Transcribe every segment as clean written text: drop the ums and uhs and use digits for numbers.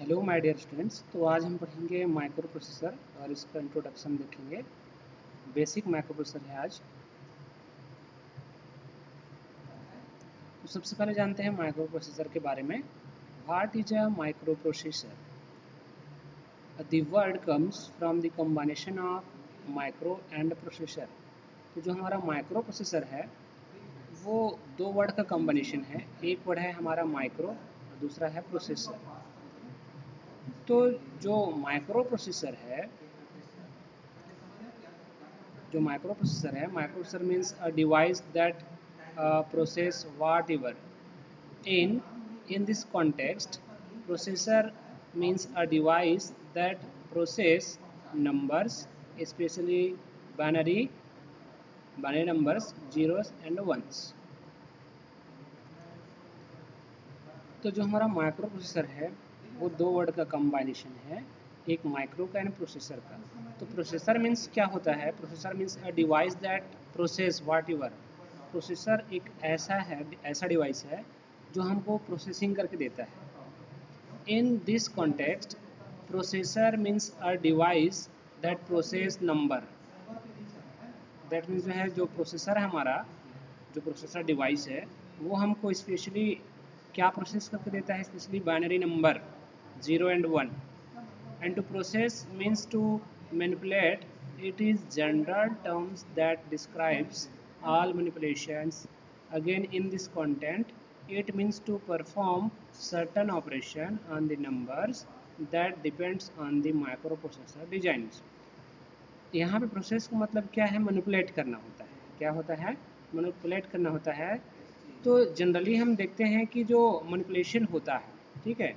Hello my dear students. तो आज हम पढ़ेंगे माइक्रो प्रोसेसर और इसका इंट्रोडक्शन देखेंगे। बेसिक माइक्रो प्रोसेसर है आज। तो सबसे पहले जानते हैं माइक्रो प्रोसेसर के बारे में। What is a micro processor? The word comes from the combination of micro and processor. तो जो हमारा माइक्रो प्रोसेसर है वो दो वर्ड का कॉम्बिनेशन है। एक वर्ड है हमारा माइक्रो और दूसरा है प्रोसेसर। तो जो माइक्रो प्रोसेसर है microprocessor means a device that process whatever in this context. Processor means a device that process numbers, especially binary numbers, zeros and ones. तो जो हमारा माइक्रो प्रोसेसर है वो दो वर्ड का कम्बाइनेशन है, एक माइक्रो का एंड प्रोसेसर का। तो प्रोसेसर मीन्स क्या होता है? Processor means a device that process whatever. Processor एक ऐसा डिवाइस है जो हमको प्रोसेसिंग करके देता है। In this context processor means a device that process number. That means जो है जो प्रोसेसर है हमारा, जो प्रोसेसर डिवाइस है वो हमको स्पेशली क्या प्रोसेस करके देता है? Specially binary number 0 and 1। And to process means to manipulate. It is general terms that describes all manipulations. Again, in this content, it means to perform certain operation on the numbers that depends on the microprocessor designs. यहाँ पे process का मतलब क्या है? Manipulate करना होता है। क्या होता है? मैनिपुलेट करना होता है। तो जनरली हम देखते हैं कि जो मैनिपुलेशन होता है, ठीक है,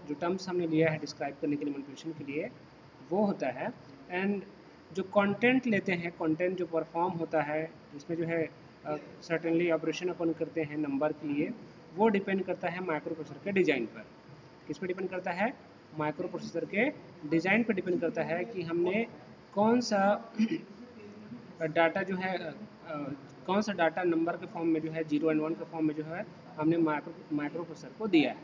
जो टर्म्स हमने लिया है डिस्क्राइब करने के लिए मैनिपुलेशन के लिए, वो होता है। एंड जो कंटेंट लेते हैं, कंटेंट जो परफॉर्म होता है जिसमें जो है सर्टेनली ऑपरेशन अपन करते हैं नंबर के लिए, वो डिपेंड करता है माइक्रो प्रोसेसर के डिज़ाइन पर। किस पर डिपेंड करता है? माइक्रो प्रोसेसर के डिज़ाइन पर डिपेंड करता है कि हमने कौन सा डाटा जो है कौन सा डाटा नंबर के फॉर्म में जो है 0 and 1 के फॉर्म में जो है हमने माइक्रो प्रोसेसर को दिया है।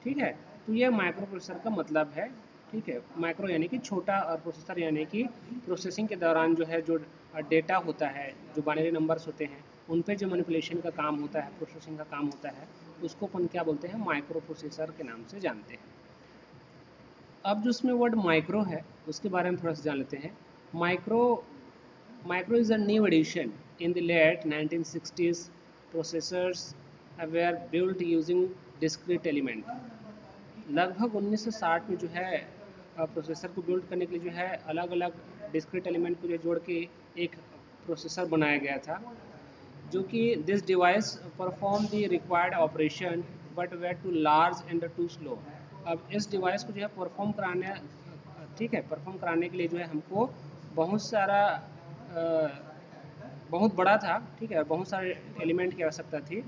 ठीक है, तो ये माइक्रो प्रोसेसर का मतलब है। ठीक है, माइक्रो यानी कि छोटा और प्रोसेसर यानी कि प्रोसेसिंग के दौरान जो है जो डेटा होता है, जो बाइनरी नंबर्स होते हैं उन पे जो मैनिपुलेशन का काम होता है, प्रोसेसिंग का काम होता है, उसको अपन क्या बोलते हैं? माइक्रो प्रोसेसर के नाम से जानते हैं। अब जो उसमें वर्ड माइक्रो है उसके बारे में थोड़ा सा जान लेते हैं। Micro is a new addition in the late 1960s. Processors were built using discrete element. लगभग 1960 में जो है प्रोसेसर को बिल्ड करने के लिए जो है अलग अलग डिस्क्रीट एलिमेंट को जो जोड़ के एक प्रोसेसर बनाया गया था, जो कि this device perform the required operation but were too large and too slow. अब इस डिवाइस को जो है परफॉर्म कराने, ठीक है, परफॉर्म कराने के लिए जो है हमको बहुत सारा बहुत बड़ा था, ठीक है, बहुत सारे एलिमेंट की आवश्यकता थी।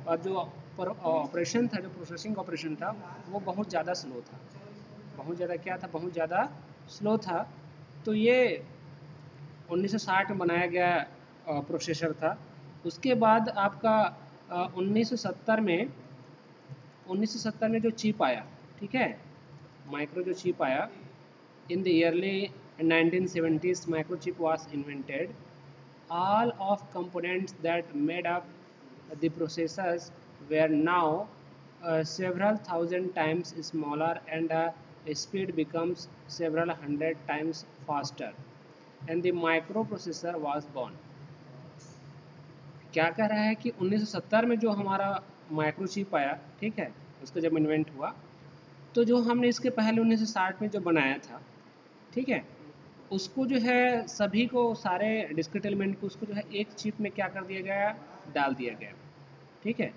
और जो ऑपरेशन था, जो प्रोसेसिंग ऑपरेशन था, वो बहुत ज़्यादा स्लो था। बहुत ज़्यादा क्या था? बहुत ज़्यादा स्लो था। तो ये 1960 में बनाया गया प्रोसेसर था। उसके बाद आपका 1970 में जो चिप आया, ठीक है, माइक्रो जो चिप आया, in the early 1970s microchip was invented. All of components that made up the processors were now several thousand times smaller, and speed becomes several hundred times faster, and the microprocessor was born. क्या कह रहा है कि 1970 में जो हमारा microchip आया, ठीक है, उसका जब इन्वेंट हुआ, तो जो हमने इसके पहले 1960 में जो बनाया था, ठीक है, उसको जो है सभी को, सारे डिस्क्रीट एलिमेंट को, उसको जो है एक चिप में क्या कर दिया गया? डाल दिया गया। ठीक है,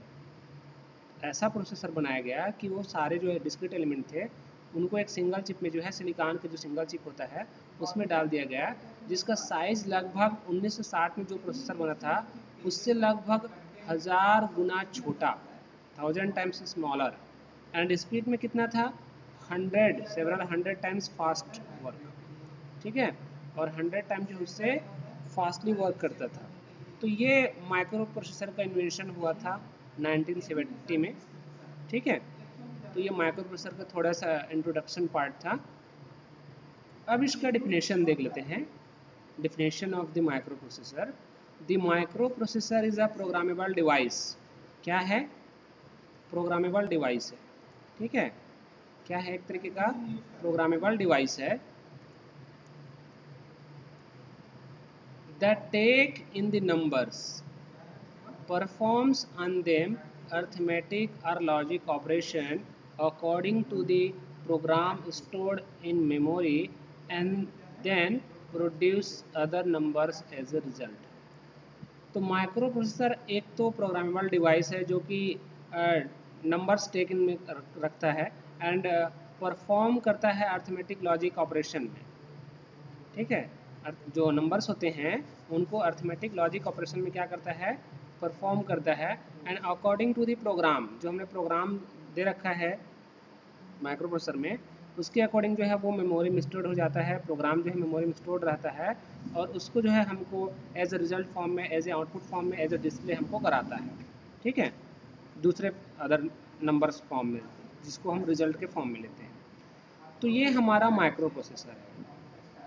ऐसा प्रोसेसर बनाया गया कि वो सारे जो है डिस्क्रीट एलिमेंट थे उनको एक सिंगल चिप में जो है सिलिकॉन का जो सिंगल चिप होता है उसमें डाल दिया गया, जिसका साइज़ लगभग 1960 में जो प्रोसेसर बना था उससे लगभग 1000 गुना छोटा, 1000 टाइम्स स्मॉलर। एंड स्पीड में कितना था? 100 टाइम्स फास्ट वर्क, ठीक है, और 100 टाइम जो उससे फास्टली वर्क करता था। तो ये माइक्रो प्रोसेसर का इन्वेंशन हुआ था 1970 में, ठीक है। तो ये माइक्रो प्रोसेसर का थोड़ा सा इंट्रोडक्शन पार्ट था। अब इसका डिफिनेशन देख लेते हैं। Definition of the micro processor. The microprocessor is a programmable device. क्या है? प्रोग्रामेबल डिवाइस है। ठीक है, क्या है? एक तरीके का प्रोग्रामेबल डिवाइस है that take in the numbers, performs on them arithmetic or logic operation according to the program stored in memory and then produce other numbers as a result। तो माइक्रो प्रोसेसर एक तो programmable device है जो कि numbers take इन में रखता है and perform करता है अर्थमेटिक लॉजिक ऑपरेशन में। ठीक है, जो नंबर्स होते हैं उनको अर्थमेटिक लॉजिक ऑपरेशन में क्या करता है? परफॉर्म करता है and according to the program, जो हमने प्रोग्राम दे रखा है माइक्रो प्रोसेसर में, उसके अकॉर्डिंग जो है वो मेमोरी में स्टोर हो जाता है। प्रोग्राम जो है मेमोरी में स्टोर रहता है और उसको जो है हमको एज ए रिजल्ट फॉर्म में, एज ए आउटपुट फॉर्म में, एज ए डिस्प्ले हमको कराता है। ठीक है, दूसरे अदर नंबर्स फॉर्म में, जिसको हम रिजल्ट के फॉर्म में लेते हैं। तो ये हमारा माइक्रो प्रोसेसर है।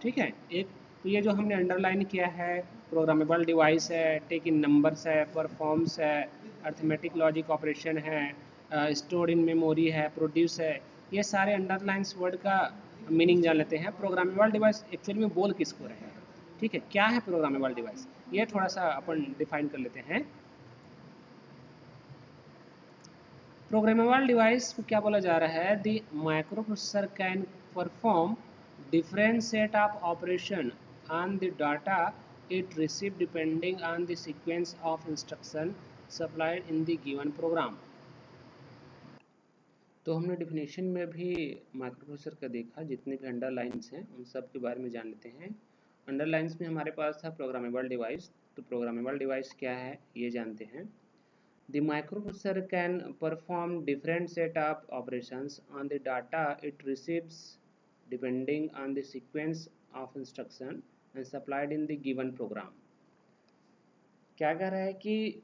ठीक है, एक तो ये जो हमने अंडरलाइन किया है, प्रोग्रामेबल डिवाइस है, टेक इन नंबर्स है, परफॉर्म्स है, अर्थमेटिक लॉजिक ऑपरेशन है, स्टोर इन मेमोरी है, प्रोड्यूस है, ये सारे अंडरलाइंस वर्ड का मीनिंग जान लेते हैं। प्रोग्रामेबल डिवाइस एक्चुअली में बोल किसको रहे हैं? ठीक है, क्या है प्रोग्रामेबल डिवाइस, ये थोड़ा सा अपन डिफाइन कर लेते हैं। प्रोग्रामेबल डिवाइस को क्या बोला जा रहा है? The micro processor can perform different set of operation on the data it received depending on the sequence of instruction supplied in the given program। तो हमने डिफिनेशन में भी माइक्रो प्रोसेसर का देखा, जितने भी अंडरलाइंस हैं उन सब के बारे में जान लेते हैं। अंडरलाइंस में हमारे पास था प्रोग्रामेबल डिवाइस, तो प्रोग्रामेबल डिवाइस क्या है ये जानते हैं। The microprocessor can perform different set of operations on the data it receives depending on the sequence of instruction and supplied in the given program। क्या कह रहा है कि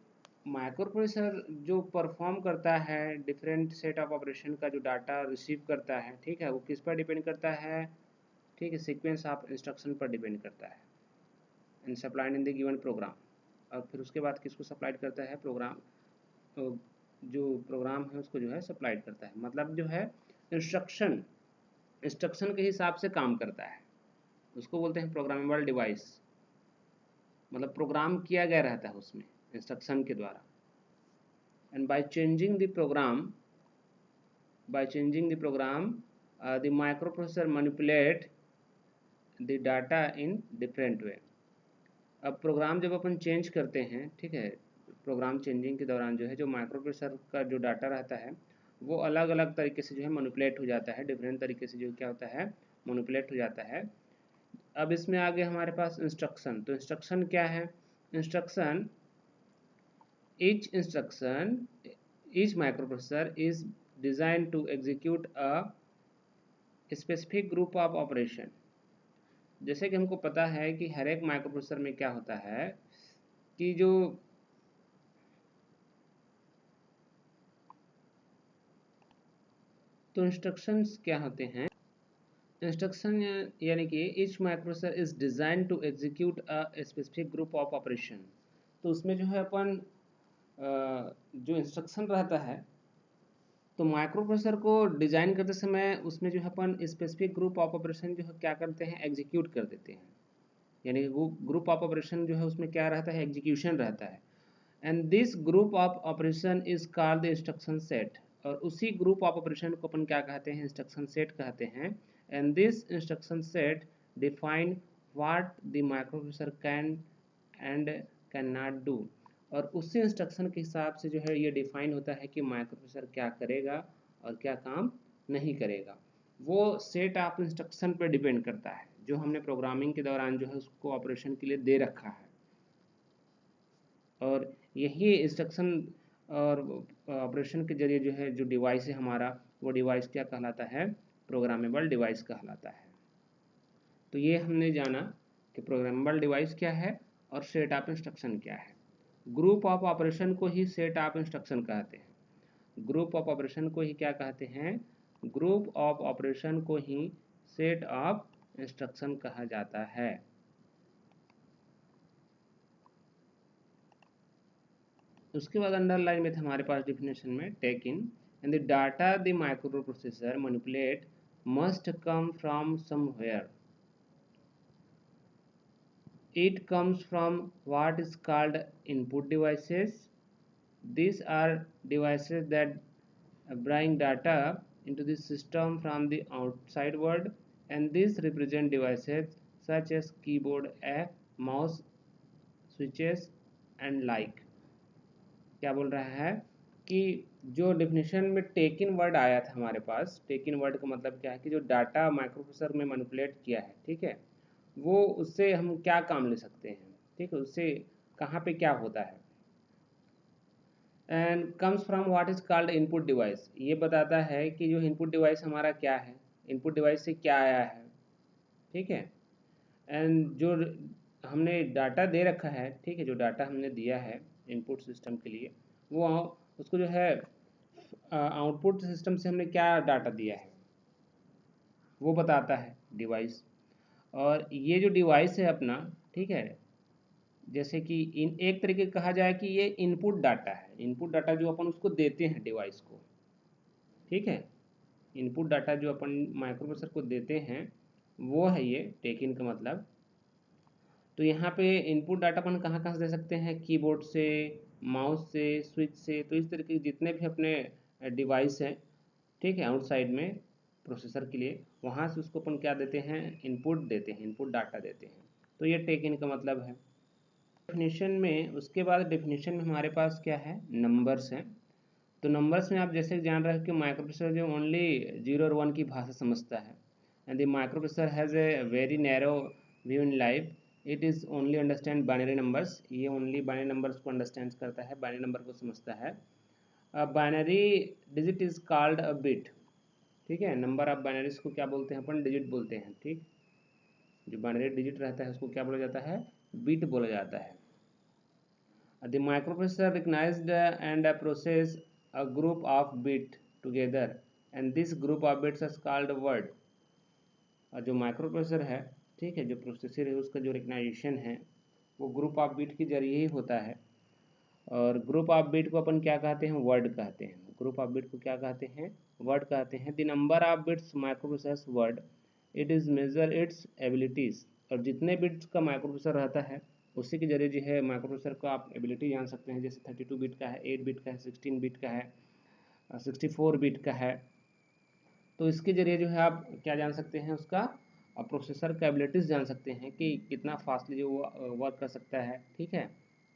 माइक्रो प्रोसेसर जो परफॉर्म करता है डिफरेंट सेट ऑफ ऑपरेशन का, जो डाटा रिसीव करता है, ठीक है, वो किस पर डिपेंड करता है? ठीक है, सीक्वेंस ऑफ इंस्ट्रक्शन पर डिपेंड करता है and supplied in the given program. और फिर उसके बाद किसको सप्लाइड करता है? प्रोग्राम, तो जो प्रोग्राम है उसको जो है सप्लाइड करता है, मतलब जो है इंस्ट्रक्शन के हिसाब से काम करता है, उसको बोलते हैं प्रोग्रामेबल डिवाइस। मतलब प्रोग्राम किया गया रहता है उसमें इंस्ट्रक्शन के द्वारा। And by changing the program the microprocessor manipulate the data in different way. अब प्रोग्राम जब अपन चेंज करते हैं, ठीक है, प्रोग्राम चेंजिंग के दौरान जो है जो माइक्रो प्रोसेसर का जो डाटा रहता है वो अलग अलग तरीके से जो है मैनिपुलेट हो जाता है, डिफरेंट तरीके से जो क्या होता है मैनिपुलेट हो जाता है। अब इसमें आगे हमारे पास इंस्ट्रक्शन, तो इंस्ट्रक्शन क्या है? Instruction, each microprocessor is designed to execute a specific group of operation। जैसे कि हमको पता है कि हर एक माइक्रोप्रोसेसर में क्या होता है कि जो तो इंस्ट्रक्शंस क्या होते हैं? इंस्ट्रक्शन यानी कि each microprocessor is design to execute a specific group of operation. तो उसमें जो है अपन जो इंस्ट्रक्शन रहता है, तो माइक्रोप्रोसेसर को डिजाइन करते समय उसमें जो है अपन स्पेसिफिक ग्रुप ऑफ ऑपरेशन जो है क्या करते हैं? एग्जीक्यूट कर देते हैं। यानी ग्रुप ऑफ ऑपरेशन जो है उसमें क्या रहता है? एग्जीक्यूशन रहता है। And this group of operation is called the instruction set. और उसी ग्रुप ऑफ ऑपरेशन को अपन क्या कहते हैं? इंस्ट्रक्शन सेट कहते हैं। And this instruction set define what the microprocessor can and can not do. और उसी इंस्ट्रक्शन के हिसाब से जो है ये डिफाइन होता है कि माइक्रोप्रोसेसर क्या करेगा और क्या काम नहीं करेगा। वो सेट ऑफ इंस्ट्रक्शन पर डिपेंड करता है जो हमने प्रोग्रामिंग के दौरान जो है उसको ऑपरेशन के लिए दे रखा है। और यही इंस्ट्रक्शन और ऑपरेशन के जरिए जो है जो डिवाइस है हमारा, वो डिवाइस क्या कहलाता है? प्रोग्रामेबल डिवाइस कहलाता है। तो ये हमने जाना कि प्रोग्रामेबल डिवाइस क्या है और सेट ऑफ इंस्ट्रक्शन क्या है। ग्रुप ऑफ ऑपरेशन को ही सेट ऑफ इंस्ट्रक्शन कहते हैं। ग्रुप ऑफ ऑपरेशन को ही क्या कहते हैं, ग्रुप ऑफ ऑपरेशन को ही सेट ऑफ इंस्ट्रक्शन कहा जाता है। उसके बाद अंडरलाइन में था हमारे पास डिफिनेशन में take in and the data the microprocessor manipulate must come from somewhere. It comes from what is called input devices. These are devices that bring data into the system from the outside world, and these represent devices such as keyboard, a mouse, switches and like। क्या बोल रहा है कि जो definition में take इन word आया था हमारे पास, टेक इन वर्ड का मतलब क्या है कि जो डाटा माइक्रोप्रोसेसर में मैनिपुलेट किया है, ठीक है, वो उससे हम क्या काम ले सकते हैं, ठीक है, उससे कहाँ पे क्या होता है। And comes from what is called input device, ये बताता है कि जो इनपुट डिवाइस हमारा क्या है, इनपुट डिवाइस से क्या आया है, ठीक है। एंड जो हमने डाटा दे रखा है, ठीक है, जो डाटा हमने दिया है इनपुट सिस्टम के लिए, वो उसको जो है आउटपुट सिस्टम से हमने क्या डाटा दिया है वो बताता है डिवाइस। और ये जो डिवाइस है अपना, ठीक है, जैसे कि इन एक तरीके कहा जाए कि ये इनपुट डाटा है, इनपुट डाटा जो अपन उसको देते हैं डिवाइस को, ठीक है, इनपुट डाटा जो अपन माइक्रोप्रोसेसर को देते हैं वो है ये टेक इन का मतलब। तो यहाँ पे इनपुट डाटा अपन कहाँ कहाँ से दे सकते हैं, कीबोर्ड से, माउस से, स्विच से, तो इस तरीके के जितने भी अपने डिवाइस हैं, ठीक है, आउटसाइड में प्रोसेसर के लिए, वहाँ से उसको अपन क्या देते हैं, इनपुट देते हैं, इनपुट डाटा देते हैं। तो ये टेक इन का मतलब है। डेफिनेशन में, उसके बाद डेफिनेशन में हमारे पास क्या है, नंबर्स हैं। तो नंबर्स में आप जैसे जान रहे हो कि माइक्रोप्रोसेसर जो ओनली 0 और 1 की भाषा समझता है, and the microprocessor has a very narrow view in life, it is only understand binary numbers, ये ओनली बाइनरी नंबर्स को अंडरस्टैंड करता है, बाइनरी नंबर को समझता है। Binary digit is called a bit, ठीक है, नंबर ऑफ बाइनरीज को क्या बोलते हैं अपन, डिजिट बोलते हैं, ठीक, जो बाइनरी डिजिट रहता है उसको क्या बोला जाता है, बिट बोला जाता है। The microprocessor recognized and process a group of bits together, and this group of bits is called word। और जो माइक्रोप्रोसेसर है, ठीक है, जो प्रोसेसर है उसका जो रिकग्नाइजेशन है वो ग्रुप ऑफ बिट के जरिए ही होता है। और ग्रुप ऑफ बिट को अपन क्या कहते हैं, वर्ड कहते हैं। ग्रुप ऑफ बिट को क्या कहते हैं, वर्ड कहते हैं। The number of bits microprocessor word, it is measure its abilities. और जितने बिट्स का माइक्रोप्रोसेसर रहता है उसी के जरिए जो है माइक्रोप्रोसेसर का आप एबिलिटी जान सकते हैं। जैसे 32 बिट का है, 8 बिट का है, 16 बिट का है, 64 बिट का है। तो इसके जरिए जो है आप क्या जान सकते हैं, उसका प्रोसेसर का एबिलिटीज़ जान सकते हैं कि कितना फास्टली जो वर्क कर सकता है, ठीक है,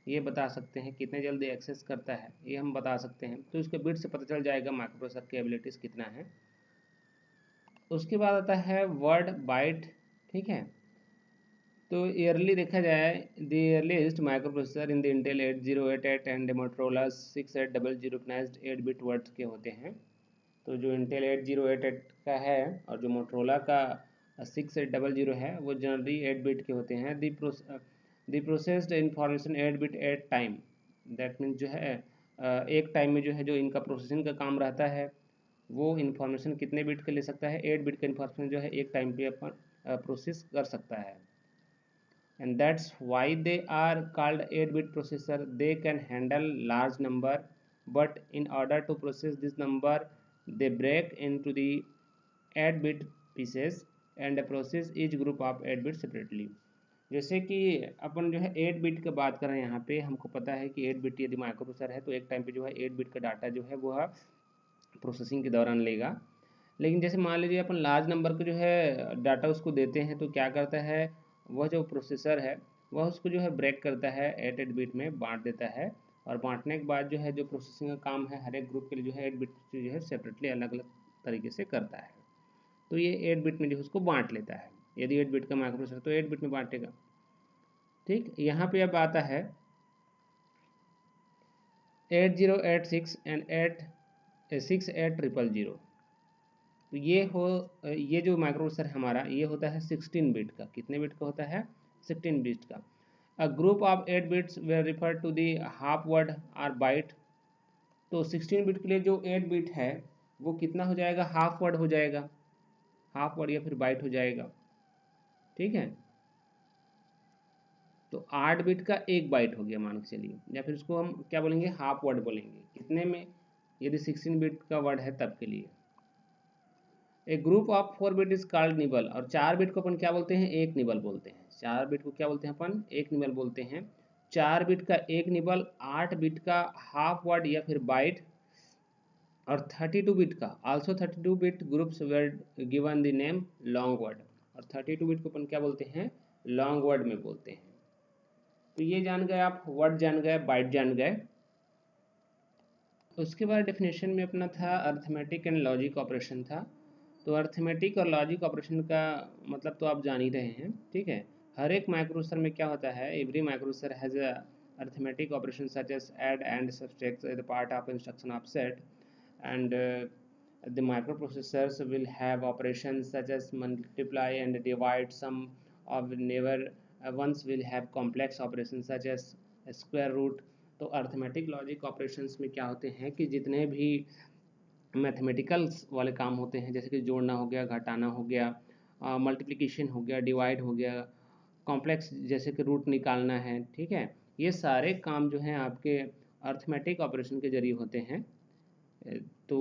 ये बता सकते हैं, कितने जल्दी एक्सेस करता है ये हम बता सकते हैं। तो इसके बिट से पता चल जाएगा माइक्रोप्रोसेसर की एबिलिटीज़ कितना है। उसके बाद आता है वर्ड बाइट, ठीक है। तो ईयरली देखा जाए, the earliest microprocessor in the Intel 8088 and Motorola 6800 recognised 8 bit words के होते हैं। तो जो इंटेल 8088 का है और जो मोटरोला का 6800 है वो जनरली 8 बिट के होते हैं। The processed information 8 bit at time, that means जो है एक टाइम में जो है जो इनका प्रोसेसिंग का काम रहता है वो इन्फॉर्मेशन कितने बिट का ले सकता है, 8 बिट का इन्फॉर्मेशन जो है एक टाइम पे अपन प्रोसेस कर सकता है। And that's why they are called 8-bit processor. They can handle large number, but in order to process this number they break into the 8-bit pieces and process each group of 8 bit separately। जैसे कि अपन जो है 8 bit की बात कर रहे हैं, यहाँ पे हमको पता है कि 8 बिट यदि माइक्रोप्रोसेसर है तो एक टाइम पे जो है 8 बिट का डाटा जो है वह प्रोसेसिंग के दौरान लेगा। लेकिन जैसे मान लीजिए अपन लार्ज नंबर का जो है डाटा उसको देते हैं तो क्या करता है, वह जो प्रोसेसर है वह उसको जो है ब्रेक करता है, 8 बिट में बांट देता है। और बांटने के बाद जो है जो प्रोसेसिंग का काम है हर एक ग्रुप के लिए जो है 8 बिट जो है सेपरेटली अलग अलग तरीके से करता है। तो ये 8 बिट में जो उसको बांट लेता है। यदि 8 बिट का माइक्रोप्रोसेसर तो 8 बिट में बांटेगा, ठीक। यहाँ पे अब आता है 8086 एंड 68000। तो ये जो माइक्रोप्रोसेसर हमारा ये होता है 16 बिट का। कितने बिट का होता है, 16 बिट का। A group of 8 bits we refer to the half word और बाइट तो 16 बिट के लिए जो 8 बिट है वो कितना हो जाएगा, हाफ वर्ड हो जाएगा, हाफ वर्ड या फिर बाइट हो जाएगा, ठीक है। तो 8 बिट का एक बाइट हो गया मान के चलिए, या फिर उसको हम क्या बोलेंगे, हाफ वर्ड बोलेंगे, कितने में, यदि 16 बिट का वर्ड है तब के लिए। A group of 4 bit is called nibble, और 4 बिट को अपन क्या बोलते हैं, एक निबल बोलते हैं। 4 बिट को क्या बोलते हैं अपन, एक निबल बोलते हैं। 4 बिट का एक निबल, 8 बिट का हाफ वर्ड या फिर बाइट, और 32 बिट का also 32 bit groups were given the name long word, और 32 बिट को अपन क्या बोलते हैं, लॉन्ग वर्ड में बोलते हैं। तो ये जान गए आप, वर्ड जान गए, बाइट जान गए। उसके बाद डेफिनेशन में अपना था अर्थमेटिक एंड लॉजिक ऑपरेशन था। तो अर्थमेटिक और लॉजिक ऑपरेशन का मतलब तो आप जान ही रहे हैं, ठीक है। हर एक माइक्रोप्रोसेसर में क्या होता है, every microprocessor has a arithmetic operation such as add and subtract the part of instruction offset, and the microprocessors will have operations such as multiply and divide. Some of never ones will have complex operations such as square root. तो arithmetic logic operations में क्या होते हैं कि जितने भी mathematicals वाले काम होते हैं, जैसे कि जोड़ना हो गया, घटाना हो गया, मल्टीप्लिकेशन हो गया, डिवाइड हो गया, कॉम्प्लेक्स जैसे कि रूट निकालना है, ठीक है, ये सारे काम जो हैं आपके अर्थमेटिक ऑपरेशन के जरिए होते हैं। तो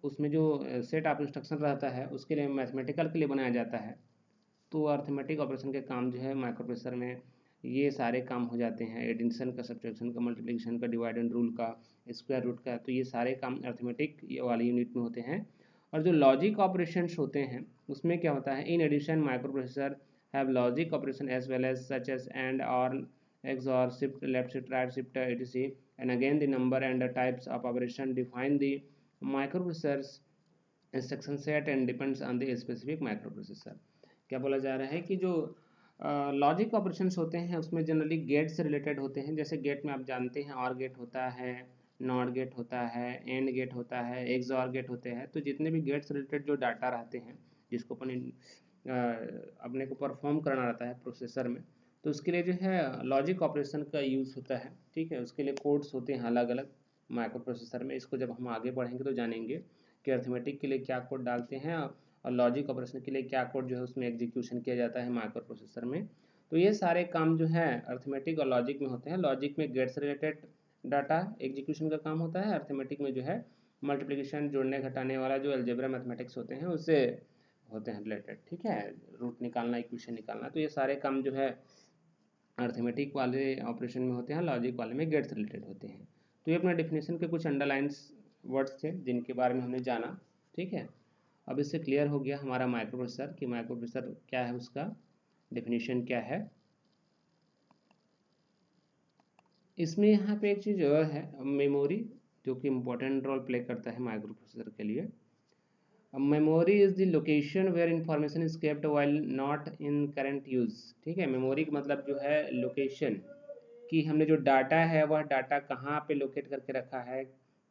उसमें जो सेट ऑफ इंस्ट्रक्शन रहता है उसके लिए मैथमेटिकल के लिए बनाया जाता है। तो अर्थमेटिक ऑपरेशन के काम जो है माइक्रोप्रोसेसर में ये सारे काम हो जाते हैं, एडिशन का, सब्ट्रैक्शन का, मल्टीप्लिकेशन का, डिवाइड एंड रूल का, स्क्वायर रूट का, तो ये सारे काम अर्थमेटिक वाली यूनिट में होते हैं। और जो लॉजिक ऑपरेशंस होते हैं उसमें क्या होता है, in addition microprocessor have logic operation as well as such as and और XOR, shift left, shift right, shift etc. And again the number and the types of operation define the microprocessor's instruction set and depends on the specific microprocessor. क्या बोला जा रहा है कि जो logic operations होते हैं उसमें जनरली गेट से रिलेटेड होते हैं। जैसे गेट में आप जानते हैं और गेट होता है, नॉट गेट होता है, एंड गेट होता है, एक्सऑर गेट होते हैं। तो जितने भी गेट से रिलेटेड जो डाटा रहते हैं जिसको अपन अपने को परफॉर्म करना रहता है प्रोसेसर में, तो उसके लिए जो है लॉजिक ऑपरेशन का यूज़ होता है, ठीक है। उसके लिए कोड्स होते हैं अलग अलग माइक्रो प्रोसेसर में। इसको जब हम आगे बढ़ेंगे तो जानेंगे कि अर्थमेटिक के लिए क्या कोड डालते हैं और लॉजिक ऑपरेशन के लिए क्या कोड जो है उसमें एग्जीक्यूशन किया जाता है माइक्रो प्रोसेसर में। तो ये सारे काम जो है अर्थमेटिक और लॉजिक में होते हैं। लॉजिक में गेट से रिलेटेड डाटा एग्जीक्यूशन का काम होता है, अर्थमेटिक में जो है मल्टीप्लिकेशन, जोड़ने घटाने वाला जो अलजेब्रा मैथमेटिक्स होते हैं उससे होते हैं रिलेटेड, ठीक है, रूट निकालना, इक्वेशन निकालना। तो ये सारे काम जो है अर्थमेटिक वाले ऑपरेशन में होते हैं, लॉजिक वाले में गेट से रिलेटेड होते हैं। तो ये अपना डेफिनेशन के कुछ अंडरलाइंस वर्ड्स थे जिनके बारे में हमने जाना, ठीक है। अब इससे क्लियर हो गया हमारा माइक्रो प्रोसेसर कि माइक्रो प्रोसेसर क्या है, उसका डेफिनेशन क्या है। इसमें यहाँ पे एक चीज़ और है, मेमोरी, जो कि इम्पोर्टेंट रोल प्ले करता है माइक्रो प्रोसेसर के लिए। Memory is the location where information is kept while not in current use, ठीक है। मेमोरी का मतलब जो है लोकेशन, कि हमने जो डाटा है वह डाटा कहाँ पे लोकेट करके रखा है,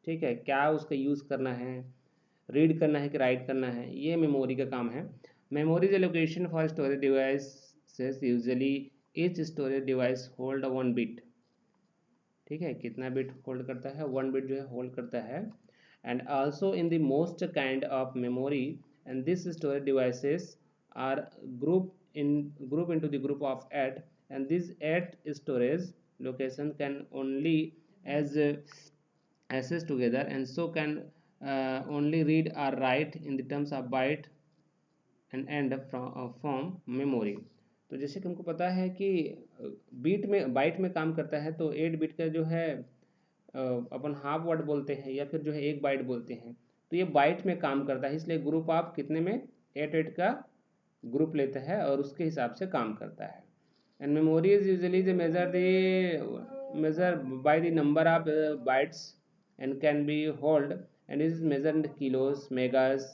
ठीक है, क्या उसका यूज़ करना है, रीड करना है कि राइट करना है, ये मेमोरी का काम है। Memory is location for storage devices, usually each storage device hold 1 bit, ठीक है, कितना बिट होल्ड करता है, 1 बिट जो है होल्ड करता है। And also in the most kind of memory, and this storage devices are group into the group of 8, and these 8 storage location can only as access together, and so can only read or write in the terms of byte and end from memory। तो जैसे कि हमको पता है कि beat में, bite में काम करता है, तो 8 बिट का जो है अपन हाफ वर्ड बोलते हैं या फिर जो है एक बाइट बोलते हैं। तो ये बाइट में काम करता है, इसलिए ग्रुप आप कितने में, 8 का ग्रुप लेता है और उसके हिसाब से काम करता है। And memory is usually the measure by the number of bytes and can be hold and is measured kilos, megas,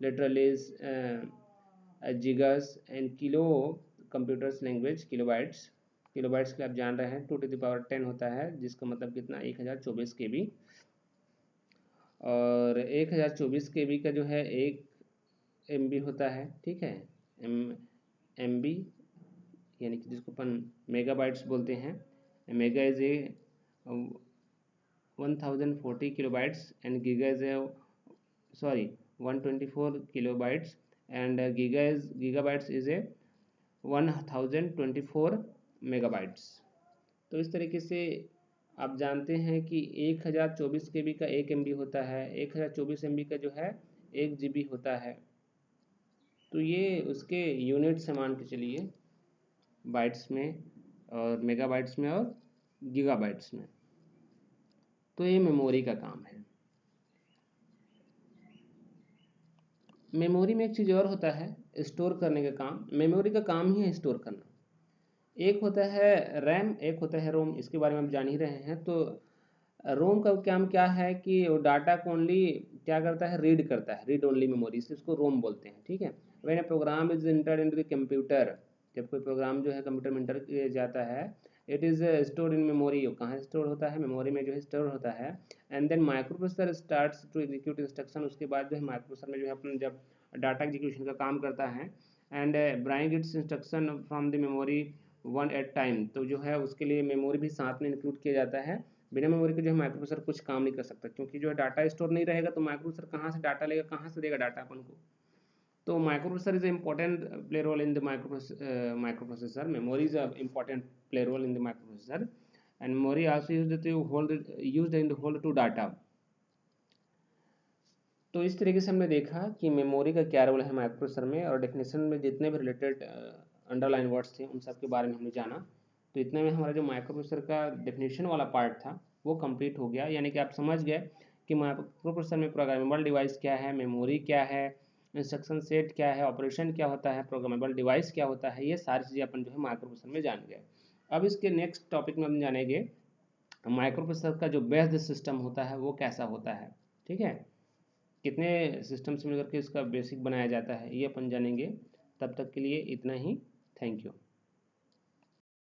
लिटरलीज, gigas and kilo computers language kilobytes. Kilobytes के आप जान रहे हैं 2 to the power 10 होता है, जिसका मतलब कितना, 1024 KB। और 1024 KB का जो है 1 MB होता है, ठीक है, MB, यानी कि जिसको अपन मेगाबाइट्स बोलते हैं। Mega is a 1040 kilobytes, and giga is a, sorry, 124 kilobytes, and gigabytes is a 1024 megabytes। तो इस तरीके से आप जानते हैं कि 1024 KB का 1 MB होता है, 1024 MB का जो है 1 GB होता है। तो ये उसके यूनिट से मान के चलिए, बाइट्स में और मेगाबाइट्स में और गीगाबाइट्स में। तो ये मेमोरी का काम है। मेमोरी में एक चीज़ और होता है, स्टोर करने का काम। मेमोरी का काम ही है स्टोर करना। एक होता है रैम, एक होता है रोम, इसके बारे में हम जान ही रहे हैं। तो रोम का काम क्या है कि वो डाटा को ओनली क्या करता है, रीड करता है, रीड ओनली मेमोरी, इसलिए उसको रोम बोलते हैं, ठीक है। When a program is entered into the computer, जब कोई प्रोग्राम जो है कंप्यूटर में इंटर किया जाता है, it is stored in memory. कहाँ स्टोर होता है, मेमोरी में जो है स्टोर होता है। And then microprocessor starts to execute instruction. उसके बाद जो है माइक्रो प्रोसेसर में जो है अपना जब डाटा एग्जीक्यूशन का काम करता है, and bring its instruction from the memory one at time. तो जो है उसके लिए मेमोरी भी साथ में इंक्लूड किया जाता है। बिना मेमोरी के जो है माइक्रो प्रोसेसर कुछ काम नहीं कर सकता, क्योंकि जो है डाटा स्टोर नहीं रहेगा तो माइक्रो प्रोसेसर कहाँ से डाटा लेगा, कहाँ से देगा डाटा अपन को। तो microprocessor is important play role in the microprocessor. Memory is important play role in the microprocessor, and memory also used in the hold to data. तो इस तरीके से हमने देखा कि मेमोरी का क्या रोल है माइक्रो प्रोसेसर में, और डेफिनेशन में जितने भी रिलेटेड अंडरलाइन वर्ड्स थे उन सब के बारे में हमने जाना। तो इतने में हमारा जो माइक्रो प्रोसेसर का डेफिनेशन वाला पार्ट था वो कंप्लीट हो गया। यानी कि आप समझ गए कि माइक्रो प्रोसेसर में प्रोग्रामेबल डिवाइस क्या है, मेमोरी क्या है, इंस्ट्रक्शन सेट क्या है, ऑपरेशन क्या होता है, प्रोग्रामेबल डिवाइस क्या होता है, ये सारी चीज़ें अपन जो है माइक्रो प्रोसेसर में जान गए। अब इसके नेक्स्ट टॉपिक में हम जानेंगे माइक्रो प्रोसेसर का जो बेस्ड सिस्टम होता है वो कैसा होता है, ठीक है। कितने सिस्टम से मिलकर के इसका बेसिक बनाया जाता है ये अपन जानेंगे। तब तक के लिए इतना ही। Thank you.